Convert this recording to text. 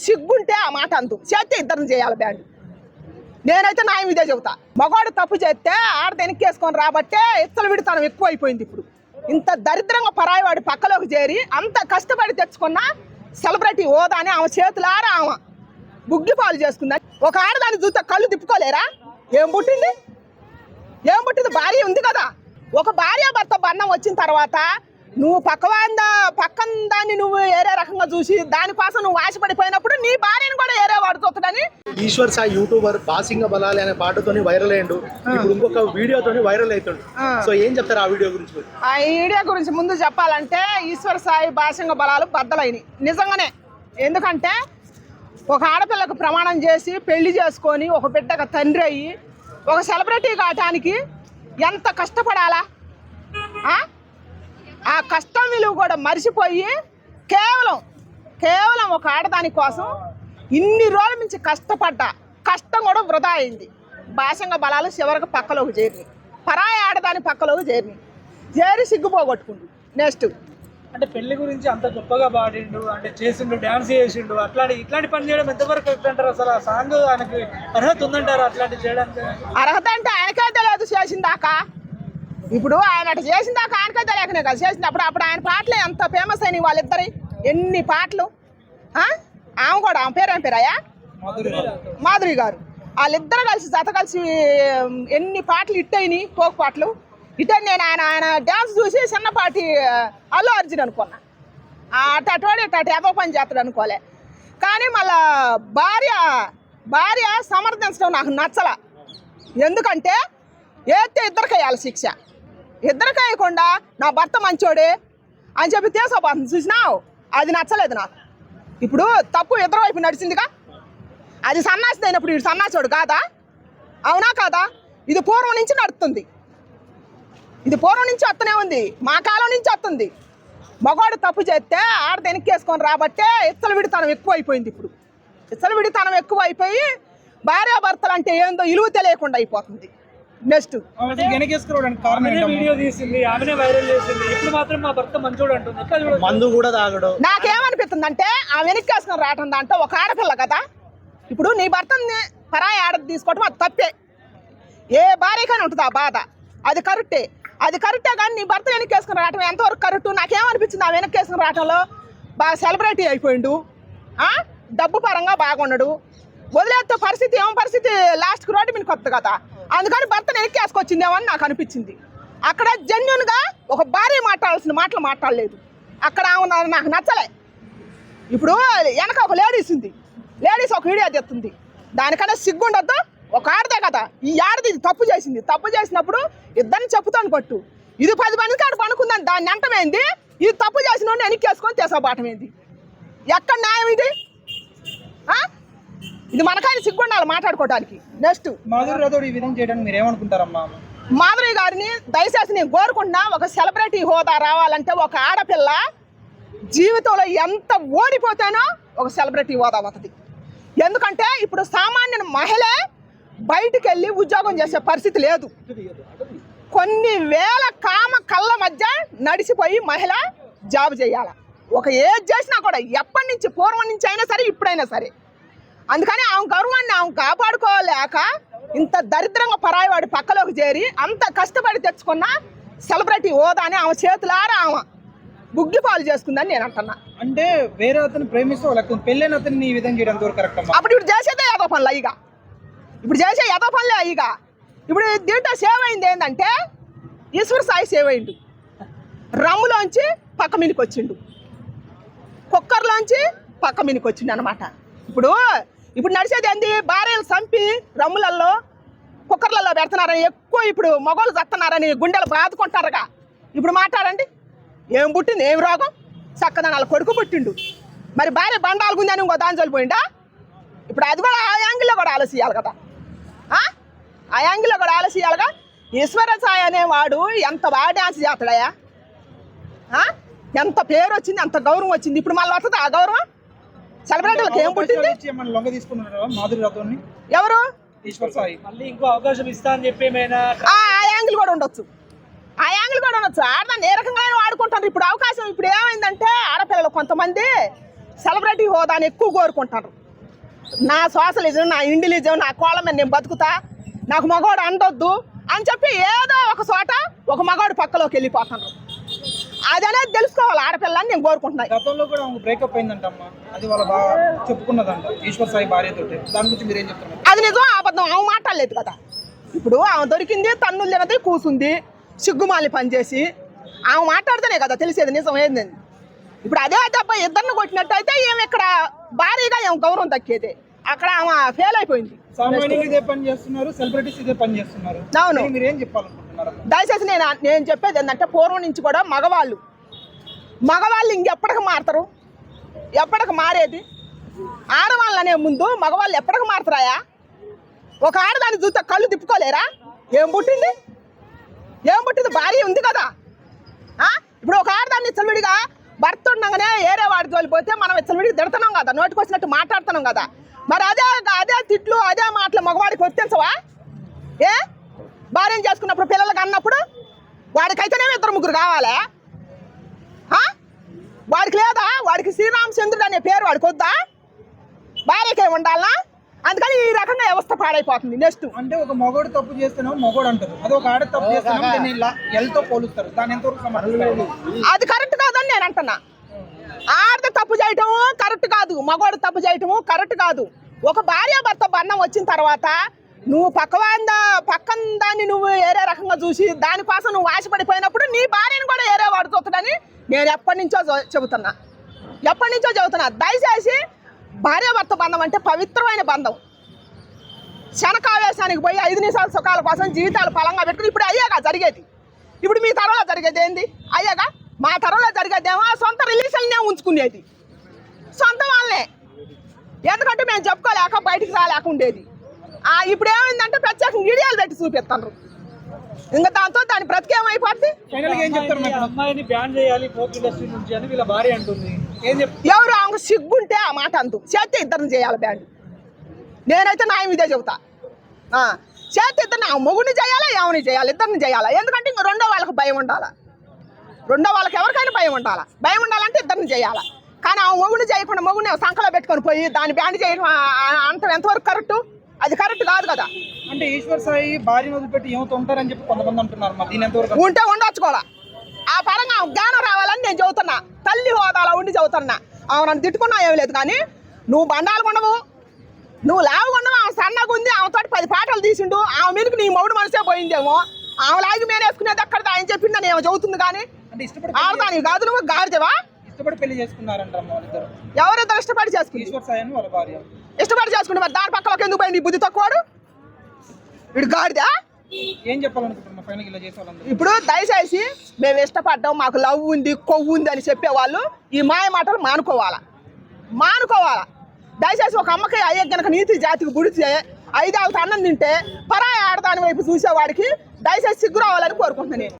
సిగ్గుంటే ఆ మాట అందు చేస్తే ఇద్దరిని చేయాలి బ్యాండ్. నేనైతే న్యాయం ఇదే చెబుతా. మగవాడు తప్పు చేస్తే ఆడది వెనక్కేసుకొని రాబట్టే ఇత్తలు విడతానం ఎక్కువ అయిపోయింది. ఇప్పుడు ఇంత దరిద్రంగా పరాయివాడి పక్కలోకి చేరి అంత కష్టపడి తెచ్చుకున్న సెలబ్రిటీ హోదా అని ఆమె చేతులారా ఆమె బుగ్గి పాలు చేసుకుందా. ఒక ఆడదాన్ని చూస్తే కళ్ళు తిప్పుకోలేరా? ఏం పుట్టింది? భార్య ఉంది కదా. ఒక భార్య భర్త బంధం వచ్చిన తర్వాత నువ్వు పక్కన దాన్ని నువ్వు ఏరే రకంగా చూసి దానికోసం నువ్వు ఆశపడిపోయినప్పుడు నీ భార్యను కూడా ఏరే వాడు చూస్తాడని. ఈశ్వర్ సాయి యూట్యూబర్ బాసింగ బలాలి అనే పాటతోని వైరల్ అయ్యిండు. ఇప్పుడు ఇంకొక వీడియోతోని వైరల్ అవుతుండు. సో ఏం చెప్తారు ఆ వీడియో గురించి? ఆ వీడియో గురించి ముందు చెప్పాలంటే ఈశ్వర్ సాయి బాసింగ బలాలు బద్దలైనవి నిజంగానే. ఎందుకంటే ఒక ఆడపిల్లకు ప్రమాణం చేసి పెళ్లి చేసుకొని ఒక బిడ్డగా తండ్రి అయ్యి ఒక సెలబ్రిటీ కావటానికి ఎంత కష్టపడాలా? ఆ కష్టం విలువ కూడా మర్చిపోయి కేవలం ఒక ఆడదాని కోసం ఇన్ని రోజుల నుంచి కష్టం కూడా వృధా అయింది. బాసింగ బలాలు చివరికి పక్కలోకి చేరినాయి. పరాయి ఆడదాని పక్కలోకి చేరి సిగ్గుపోగొట్టుకుండు. నెక్స్ట్ అంటే పెళ్లి గురించి అంత గొప్పగా పాడిండు, అంటే చేసిండు, డాన్స్ చేసిండు, ఇట్లాంటి పని చేయడం ఎంతవరకు కరెక్ట్ అంటారు? అసలు ఆ సాంగ్ ఆయనకి అర్హత ఉందంటారు అట్లాంటి చేయడానికి? అర్హత అంటే ఆయనకే తెలియదు చేసిందాకా. ఇప్పుడు ఆయన అటు చేసిందాకా ఆయనకే తెలియకనే కదా చేసినప్పుడు. అప్పుడు ఆయన పాటలు ఎంత ఫేమస్ అయినాయి వాళ్ళిద్దరి, ఎన్ని పాటలు. ఆమె కూడా ఆమె పేరేం పేరయ్యా? మాధురి గారు. వాళ్ళిద్దరు జత కలిసి ఎన్ని పాటలు హిట్ అయినాయి, ఫోక్ పాటలు హిట్ అని. నేను ఆయన డ్యాన్స్ చూసి చిన్నపాటి అల్లు అర్జున్ అనుకున్నా. అటోడి ఏదో పని చేస్తాడు అనుకోలే. కానీ మళ్ళా భార్య సమర్థించడం నాకు నచ్చల. ఎందుకంటే ఏతే ఇద్దరికేయాలి శిక్ష. ఇద్దరికేయకుండా నా భర్త మంచోడే అని చెప్పి తీసుకోపోతుంది చూసినావు, అది నచ్చలేదు నాకు. ఇప్పుడు తప్పు ఇద్దరు వైపు నడిచిందిగా. అది సన్నాసి అయినప్పుడు ఇటు సన్నాసోడు కాదా? అవునా కాదా? ఇది పూర్వం నుంచి నడుస్తుంది. ఇది పూర్వం నుంచి వస్తూనే ఉంది, మా కాలం నుంచి వస్తుంది. మగవాడు తప్పు చేస్తే ఆడది వెనక్కేసుకొని రాబట్టే ఇత్తలు విడతానం ఎక్కువ అయిపోయింది. ఇప్పుడు ఇత్తలు విడతానం ఎక్కువ అయిపోయి భార్యాభర్తలు అంటే ఏందో ఇలువ తెలియకుండా అయిపోతుంది. నెక్స్ట్ వీడియో తీసింది, ఆమెనే వైరల్ చేసింది. ఇప్పుడు మాత్రం మా భర్త మంచోడు అంటుంది. మందు కూడా తాగడు. నాకేమనిపిస్తుంది అంటే ఆ వెనక్కేసుకొని రావటం దాంట్లో ఒక ఆడపిల్ల కదా. ఇప్పుడు నీ భర్తని పరాయి ఆడది తీసుకోవటం అది తప్పే. ఏ భార్యకైనా ఉంటుంది ఆ బాధ. అది కరెక్టే కానీ నీ భర్త వెనక్కేసుకుని రావటం ఎంతవరకు కరెక్ట్? నాకేమనిపించింది ఆ వెనక్కేసుకుని రావటంలో బాగా సెలబ్రిటీ అయిపోయిండు, డబ్బు పరంగా బాగున్నాడు. వదిలేస్తే పరిస్థితి లాస్ట్కి రోడ్డు మీద కొత్త కదా. అందుకని భర్త వెనక్కేసుకొచ్చిందేమో అని నాకు అనిపించింది. అక్కడ జెన్యున్గా ఒక భార్య మాట్లాడాల్సిన మాటలు మాట్లాడలేదు. అక్కడ నాకు నచ్చలే. ఇప్పుడు వెనక ఒక లేడీస్ ఉంది, లేడీస్ ఒక వీడియో చేస్తుంది. దానికన్నా సిగ్గుండొద్దు. ఒక ఆడదే కదా, ఈ ఆడది తప్పు చేసింది. తప్పు చేసినప్పుడు ఇద్దరిని చెప్పుతాను పట్టు. ఇది 10 మందికి ఆడ పనుకుందని దాన్ని అంటమేంది? ఇది తప్పు చేసిన వాడిని వెనక్కేసుకొని తీసుకోబాటమేంది? ఎక్కడ న్యాయం ఇది? ఇది మనకైనా సిగ్గుండాలి మాట్లాడుకోవడానికి. నెక్స్ట్ మాధురి గారిని దయచేసి నేను కోరుకుంటున్నా, ఒక సెలబ్రిటీ హోదా రావాలంటే ఒక ఆడపిల్ల జీవితంలో ఎంత ఓడిపోతేనో ఒక సెలబ్రిటీ హోదా అవుతుంది. ఎందుకంటే ఇప్పుడు సామాన్య మహిళే బయటికి వెళ్ళి ఉద్యోగం చేసే పరిస్థితి లేదు. కొన్ని వేల కళ్ళ మధ్య నడిచిపోయి మహిళ జాబ్ చేయాలి. ఒక ఏజ్ చేసినా కూడా ఎప్పటి నుంచి, పూర్వం నుంచి అయినా సరే ఇప్పుడైనా సరే. అందుకని ఆమె గౌరవాన్ని ఆమె కాపాడుకోలేక ఇంత దరిద్రంగా పరాయివాడి పక్కలోకి చేరి అంత కష్టపడి తెచ్చుకున్న సెలబ్రిటీ హోదా అని ఆమె చేతులారా ఆమె బుగ్గి పాలు చేసుకుందని నేను అంటున్నా. అంటే వేరే అతను ప్రేమిస్తూ పెళ్ళైన అతన్ని ఈ విధంగా చేయడం కరెక్ట్? అప్పుడు ఇప్పుడు చేసేదే ఏదో పనులు అయ్యిగా. ఇప్పుడు చేసే ఏదో పనులే అయ్యిగా. ఇప్పుడు దీంట్లో సేవ్ అయింది ఏంటంటే ఈశ్వర్ సాయి సేవ్ అయిండు. రమ్ములోంచి పక్క మీనికి వచ్చిండు, కుక్కర్లోంచి పక్క మీనికి వచ్చిండు అనమాట. ఇప్పుడు నడిచేది ఏంది? భార్యలు చంపి రమ్ములలో కుక్కర్లలో పెడుతున్నారని ఎక్కువ ఇప్పుడు మగవాళ్ళు చస్తున్నారని గుండెలు బాదుకుంటారుగా. ఇప్పుడు మాట్లాడండి, ఏం పుట్టింది? ఏం రోగం? చక్కదనాల కొడుకు పుట్టిండు. మరి భార్య బండాలు గుందని ఇంకో దాని చల్లిపోయిండా? ఇప్పుడు అది కూడా ఆ యాంగిల్లో కూడా ఆలోచించాలి కదా. ఆ యాంగిల్లో కూడా ఆలోచించాలిగా. ఈశ్వర సాయి అనేవాడు ఎంత బాగా డ్యాన్స్ చేస్తాడయా, ఎంత పేరు వచ్చింది, ఎంత గౌరవం వచ్చింది. ఇప్పుడు మళ్ళీ వస్తుంది ఆ గౌరవం? సెలబ్రిటీలకు ఏం పుట్టింది? ఎవరు? ఈశ్వర్ సాయి మళ్ళీ ఇంకో అవకాశం ఇస్తా అని చెప్పి ఆ యాంగిల్ కూడా ఉండొచ్చు. ఆడదాన్ని ఏ రకంగా వాడుకుంటారు. ఇప్పుడు అవకాశం ఇప్పుడు ఏమైందంటే ఆడపిల్లలు కొంతమంది సెలబ్రిటీ హోదాని ఎక్కువ కోరుకుంటారు. నా సోషలిజం, నా ఇండిలిజం, నా కోళ్ళ మీద నేను బతుకుతా, నాకు మగవాడు అండొద్దు అని చెప్పి ఏదో ఒక చోట ఒక మగవాడు పక్కలోకి వెళ్ళిపోతున్నారు. అది అనేది తెలుసుకోవాలి ఆడపిల్లని నేను కోరుకుంటున్నాను. గతంలో కూడా బ్రేకప్ అయిందంటమ్మా, అది వాళ్ళ బాగా చెప్పుకున్నదంట ఈశ్వర్ సాయి భార్యతో. దాని గురించి మీరేం చెప్తున్నారు? అది నిజం అబద్ధం ఆమె మాట్లాడలేదు కదా. ఇప్పుడు ఆమె దొరికింది, తన్నులు తినది, కూసుంది, సిగ్గుమాలి పనిచేసి ఆమె మాట్లాడితేనే కదా తెలిసేది నిజం ఏందని. ఇప్పుడు అదే దెబ్బ ఇద్దరిని కొట్టినట్టయితే ఏమి ఇక్కడ భారీగా ఏం గౌరవం దక్కేది. అక్కడ ఆమె ఫెయిల్ అయిపోయింది. సామాన్యులు ఇదే పని చేస్తున్నారు, సెలబ్రిటీస్ ఇదే పని చేస్తున్నారు. అవును, మీరేం చెప్పాలనుకుంటున్నారు? దయచేసి నేను చెప్పేది ఏంటంటే పూర్వం నుంచి కూడా మగవాళ్ళు ఇంకెప్పటికి మారుతారు? ఎప్పటికి మారేది ఆడవాళ్ళనే ముందు మగవాళ్ళు ఎప్పటికి మారుతారాయా? ఒక ఆడదాన్ని చూస్తే కళ్ళు తిప్పుకోలేరా? ఏం పుట్టింది భార్య ఉంది కదా. ఇప్పుడు ఒక ఆడదాన్ని చల్లుడిగా భర్త ఉండగానే ఏరే వాడి తోలిపోతే మనం చల్లుడికి తిడుతున్నాం కదా, నోటికి వచ్చినట్టు మాట్లాడుతున్నాం కదా. మరి అదే తిట్లు అదే మాటలు మగవాడికి వర్తించవా? ఏ భార్యను చేసుకున్నప్పుడు పిల్లలకి అన్నప్పుడు వాడికైతేనే 2-3 కావాలా? వాడికి లేదా? వాడికి శ్రీరామచంద్రుడు అనే పేరు వాడికి వద్దా? భార్యకే ఉండాలా? అందుకని ఈ రకంగా వ్యవస్థ పాడైపోతుంది. నెక్స్ట్ అంటే ఒక మగోడు తప్పు చేస్తేనే మగోడు అంటారు, అది ఒక ఆడ తప్పు చేస్తేనే ఎల్తో పోలుస్తారు. దాని ఎంతవరకు సమర్థిస్తారు? అది కరెక్ట్ కాదని నేను అంటున్నా. ఆడది తప్పు చేయటం కరెక్ట్ కాదు, మగవాడు తప్పు చేయటము కరెక్ట్ కాదు. ఒక భార్యాభర్త బంధం వచ్చిన తర్వాత నువ్వు పక్కన దాన్ని నువ్వు ఏరే రకంగా చూసి దానికోసం నువ్వు ఆశపడిపోయినప్పుడు నీ భార్యను కూడా ఏరే వాడు చూస్తాడని నేను ఎప్పటి నుంచో చెబుతున్నా. దయచేసి భార్యాభర్త బంధం అంటే పవిత్రమైన బంధం. క్షణకావేశానికి పోయి 5 నిమిషాల సుఖాల కోసం జీవితాలు ఫలంగా పెట్టుకుని ఇప్పుడు అయ్యాగా జరిగేది. ఇప్పుడు మీ తరంలో జరిగేది ఏంది? అయ్యాగా మా తరంలో జరిగేదేమో సొంత రిలేషన్నే ఉంచుకునేది, సొంత వాళ్ళనే. ఎందుకంటే మేము చెప్పుకోలేక బయటికి రాలేక ఉండేది. ఇప్పుడు ఏమైందంటే ప్రత్యేకంగా వీడియోలు పెట్టి చూపిస్తున్నారు. ఇంకా దాని బ్రతికేమైపోద్ది? అమ్మాయిని బ్యాన్ చేయాలి ఫోక్ ఇండస్ట్రీ నుంచి అని వీళ్ళ భార్య అంటుంది. ఎవరు ఆమెకు సిగ్గుంటే ఆ మాట అందు చేస్తే ఇద్దరిని చేయాలి బ్యాండ్. నేనైతే న్యాయం ఇదే చెబుతా. చేస్తే ఇద్దరిని మొగుడిని చేయాలా, ఎవరిని చేయాలి? ఇద్దరిని చేయాలా. ఎందుకంటే ఇంక రెండో వాళ్ళకి భయం ఉండాలా, రెండో వాళ్ళకి ఎవరికైనా భయం ఉండాలంటే ఇద్దరిని చేయాలా. కానీ ఆ మొగుడిని చేయకుండా మొగుడిని సంకలో పెట్టుకొని పోయి దాన్ని బ్యాండ్ చేయడం అంత ఎంతవరకు కరెక్ట్? అది కరెక్ట్ కాదు కదా. అంటే ఈశ్వర్ సాయి భార్యను వదిలిపెట్టి ఏమవుతూ ఉంటారని చెప్పి కొంతమంది అంటున్నారు. మరి దీని ఎంతవరకు ఉంటే ఉండొచ్చు కూడా. ఆ పరంగా జ్ఞానం రావాలని నేను చెబుతున్నా, తల్లి హోదాలో ఉండి చెబుతున్నా. ఆమె నన్ను తిట్టుకున్నా ఏమి లేదు, కానీ నువ్వు బండాలు ఉండవు, నువ్వు లావుకున్నావు. ఆమె సన్నగా ఉంది, ఆమెతో 10 పాటలు తీసిండు, ఆమె మీదకి నీ మౌడు మనసే పోయిందేమో. ఆమె లాగి మేనేసుకునేది అక్కడ ఆయన చెప్పిందని ఏమో చెబుతుంది. కానీ ఆడదానికి కాదు, నువ్వు గాడిదవా? ఇష్టపడి పెళ్లి చేసుకున్నారంట ఎవరిద్దరు ఇష్టపడి చేసుకుని ఈశ్వర్ సాయి అని వాళ్ళ భార్య ఇష్టపడి చేసుకుంటే మరి దాని పక్కలోకి ఎందుకు పోయింది? బుద్ధి తక్కువాడు వీడు గాడిదా. ఏం చెప్పాలనుకుంటున్నా ఫైనల్ ఇలా చేసే వాళ్ళందరూ? ఇప్పుడు దయచేసి మేము ఇష్టపడ్డాం, మాకు లవ్ ఉంది, కొవ్వు ఉంది అని చెప్పేవాళ్ళు ఈ మాయ మాటలు మానుకోవాలా. దయచేసి ఒక అమ్మకి అయ్యే కనుక నీతి జాతికి గుడితే 5 ఆళ్ళతో అన్నం తింటే పరాయి ఆడదాని వైపు చూసేవాడికి దయచేసి సిగ్గు రావాలని కోరుకుంటున్నాను నేను.